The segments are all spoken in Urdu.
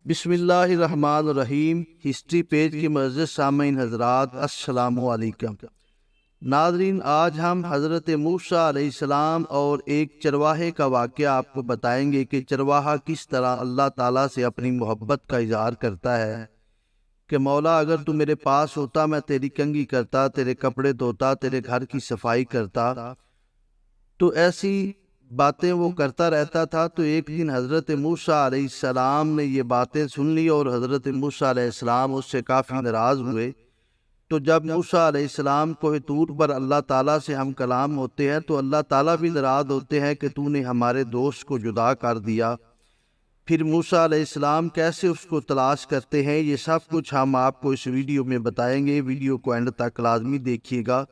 بسم اللہ الرحمن الرحیم۔ ہسٹری پیج کے معزز سامعین حضرات، السلام علیکم۔ ناظرین، آج ہم حضرت موسیٰ علیہ السلام اور ایک چرواہے کا واقعہ آپ کو بتائیں گے کہ چرواہا کس طرح اللہ تعالیٰ سے اپنی محبت کا اظہار کرتا ہے کہ مولا اگر تو میرے پاس ہوتا میں تیری کنگھی کرتا، تیرے کپڑے دھوتا، تیرے گھر کی صفائی کرتا۔ تو ایسی باتیں وہ کرتا رہتا تھا۔ تو ایک دن حضرت موسیٰ علیہ السلام نے یہ باتیں سن لی اور حضرت موسیٰ علیہ السلام اس سے کافی ناراض ہوئے۔ تو جب موسیٰ علیہ السلام کوہ طور پر اللہ تعالیٰ سے ہم کلام ہوتے ہیں تو اللہ تعالیٰ بھی ناراض ہوتے ہیں کہ تو نے ہمارے دوست کو جدا کر دیا۔ پھر موسیٰ علیہ السلام کیسے اس کو تلاش کرتے ہیں، یہ سب کچھ ہم آپ کو اس ویڈیو میں بتائیں گے۔ ویڈیو کو اینڈ تک لازمی دیکھیے گا۔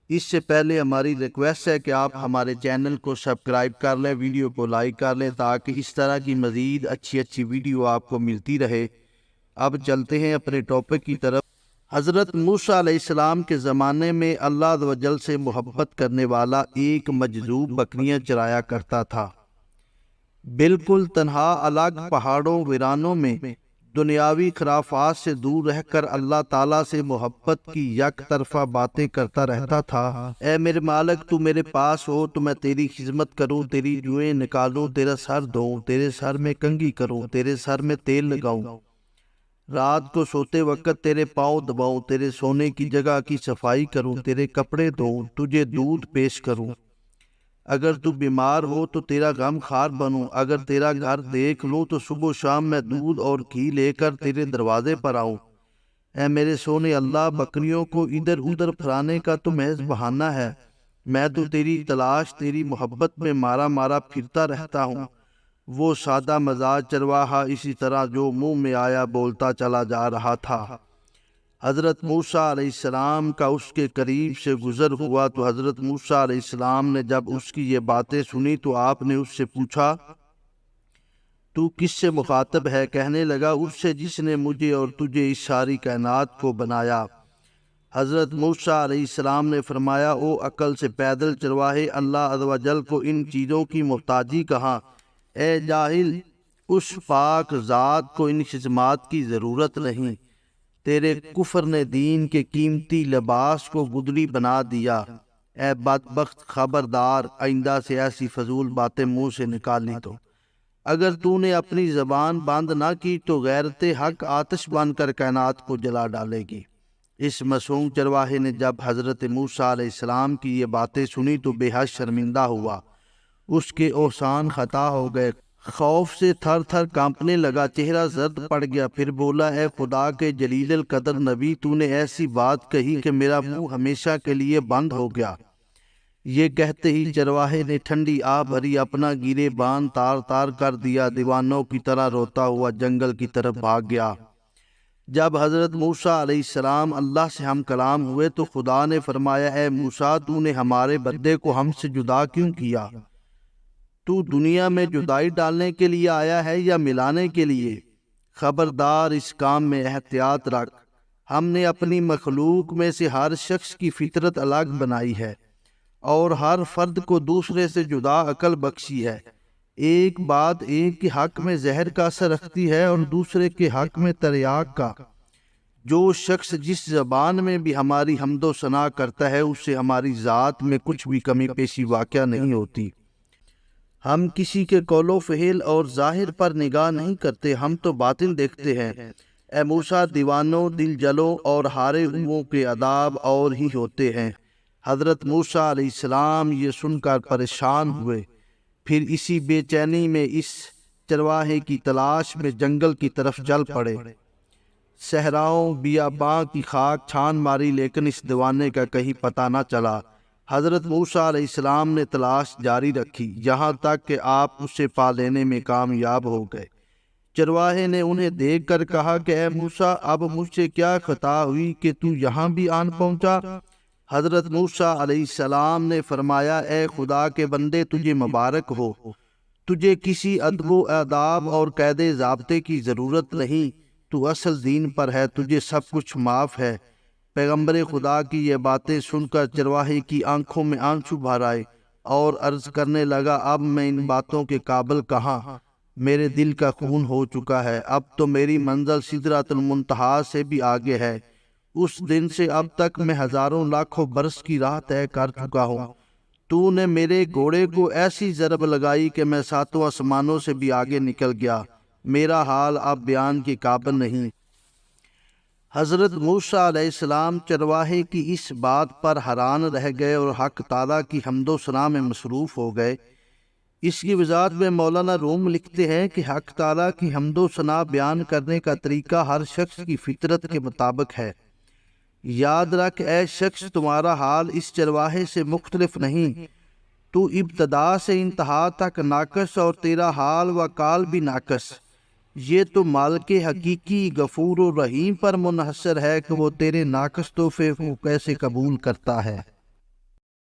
اس سے پہلے ہماری ریکویسٹ ہے کہ آپ ہمارے چینل کو سبسکرائب کر لیں، ویڈیو کو لائک کر لیں تاکہ اس طرح کی مزید اچھی ویڈیو آپ کو ملتی رہے۔ اب چلتے ہیں اپنے ٹاپک کی طرف۔ حضرت موسیٰ علیہ السلام کے زمانے میں اللہ عز و جل سے محبت کرنے والا ایک مجذوب بکریاں چرایا کرتا تھا، بالکل تنہا، الگ پہاڑوں ویرانوں میں، دنیاوی خرافات سے دور رہ کر اللہ تعالیٰ سے محبت کی یک طرفہ باتیں کرتا رہتا تھا۔ اے میرے مالک، تو میرے پاس ہو تو میں تیری خدمت کروں، تیری جوئیں نکالوں، تیرا سر دھوؤں، تیرے سر میں کنگھی کروں، تیرے سر میں تیل لگاؤں، رات کو سوتے وقت تیرے پاؤں دباؤں، تیرے سونے کی جگہ کی صفائی کروں، تیرے کپڑے دھوؤں، تجھے دودھ پیش کروں۔ اگر تو بیمار ہو تو تیرا غم خار بنوں، اگر تیرا گھر دیکھ لوں تو صبح و شام میں دودھ اور گھی لے کر تیرے دروازے پر آؤں۔ اے میرے سونے اللہ، بکریوں کو ادھر ادھر پھرانے کا تو محض بہانہ ہے، میں تو تیری تلاش، تیری محبت میں مارا پھرتا رہتا ہوں۔ وہ سادہ مزاج چرواہا اسی طرح جو منہ میں آیا بولتا چلا جا رہا تھا۔ حضرت موسیٰ علیہ السلام کا اس کے قریب سے گزر ہوا تو حضرت موسیٰ علیہ السلام نے جب اس کی یہ باتیں سنی تو آپ نے اس سے پوچھا، تو کس سے مخاطب ہے؟ کہنے لگا، اس سے جس نے مجھے اور تجھے اس ساری کائنات کو بنایا۔ حضرت موسیٰ علیہ السلام نے فرمایا، او عقل سے پیدل چرواہے، اللہ عز و جل کو ان چیزوں کی محتاجی کہاں؟ اے جاہل، اس پاک ذات کو ان خدمات کی ضرورت نہیں۔ تیرے کفر نے دین کے قیمتی لباس کو گدڑی بنا دیا۔ اے بدبخت، خبردار، آئندہ سے ایسی فضول باتیں منہ سے نکالی تو اگر تو نے اپنی زبان بند نہ کی تو غیرت حق آتش بن کر کائنات کو جلا ڈالے گی۔ اس معصوم چرواہے نے جب حضرت موسیٰ علیہ السلام کی یہ باتیں سنی تو بے حد شرمندہ ہوا، اس کے اوسان خطا ہو گئے، خوف سے تھر تھر کانپنے لگا، چہرہ زرد پڑ گیا۔ پھر بولا، اے خدا کے جلیل القدر نبی، تو نے ایسی بات کہی کہ میرا منہ ہمیشہ کے لیے بند ہو گیا۔ یہ کہتے ہی چرواہے نے ٹھنڈی آہ بھری، اپنا گیرے بان تار تار کر دیا، دیوانوں کی طرح روتا ہوا جنگل کی طرف بھاگ گیا۔ جب حضرت موسیٰ علیہ السلام اللہ سے ہم کلام ہوئے تو خدا نے فرمایا، اے موسیٰ، تو نے ہمارے بندے کو ہم سے جدا کیوں کیا؟ تو دنیا میں جدائی ڈالنے کے لیے آیا ہے یا ملانے کے لیے؟ خبردار، اس کام میں احتیاط رکھ۔ ہم نے اپنی مخلوق میں سے ہر شخص کی فطرت الگ بنائی ہے اور ہر فرد کو دوسرے سے جدا عقل بخشی ہے۔ ایک بات ایک کے حق میں زہر کا اثر رکھتی ہے اور دوسرے کے حق میں تریاق کا۔ جو شخص جس زبان میں بھی ہماری حمد و ثنا کرتا ہے اس سے ہماری ذات میں کچھ بھی کمی پیشی واقع نہیں ہوتی۔ ہم کسی کے قول و فعل اور ظاہر پر نگاہ نہیں کرتے، ہم تو باطن دیکھتے ہیں۔ اے موسیٰ، دیوانوں، دل جلوں اور ہارے ہوئوں کے عذاب اور ہی ہوتے ہیں۔ حضرت موسیٰ علیہ السلام یہ سن کر پریشان ہوئے، پھر اسی بے چینی میں اس چرواہے کی تلاش میں جنگل کی طرف چل پڑے۔ صحراؤں بیاباں کی خاک چھان ماری لیکن اس دیوانے کا کہیں پتہ نہ چلا۔ حضرت موسیٰ علیہ السلام نے تلاش جاری رکھی یہاں تک کہ آپ اسے پا لینے میں کامیاب ہو گئے۔ چرواہے نے انہیں دیکھ کر کہا کہ اے موسیٰ، اب مجھ سے کیا خطا ہوئی کہ تو یہاں بھی آن پہنچا؟ حضرت موسیٰ علیہ السلام نے فرمایا، اے خدا کے بندے، تجھے مبارک ہو، تجھے کسی ادب و آداب اور قید ضابطے کی ضرورت نہیں، تو اصل دین پر ہے، تجھے سب کچھ معاف ہے۔ پیغمبر خدا کی یہ باتیں سن کر چرواہے کی آنکھوں میں آنسو بھر آئے اور عرض کرنے لگا، اب میں ان باتوں کے قابل کہاں؟ میرے دل کا خون ہو چکا ہے، اب تو میری منزل سدرۃ المنتہا سے بھی آگے ہے۔ اس دن سے اب تک میں ہزاروں لاکھوں برس کی راہ طے کر چکا ہوں۔ تو نے میرے گھوڑے کو ایسی ضرب لگائی کہ میں ساتوں آسمانوں سے بھی آگے نکل گیا۔ میرا حال اب بیان کے قابل نہیں۔ حضرت موسیٰ علیہ السلام چرواہے کی اس بات پر حیران رہ گئے اور حق تعالیٰ کی حمد و ثنا میں مصروف ہو گئے۔ اس کی وضاحت میں مولانا روم لکھتے ہیں کہ حق تعالیٰ کی حمد و ثنا بیان کرنے کا طریقہ ہر شخص کی فطرت کے مطابق ہے۔ یاد رکھ اے شخص، تمہارا حال اس چرواہے سے مختلف نہیں۔ تو ابتدا سے انتہا تک ناقص اور تیرا حال و کال بھی ناقص۔ یہ تو مالک حقیقی غفور و رحیم پر منحصر ہے کہ وہ تیرے ناقص تحفے کو کیسے قبول کرتا ہے۔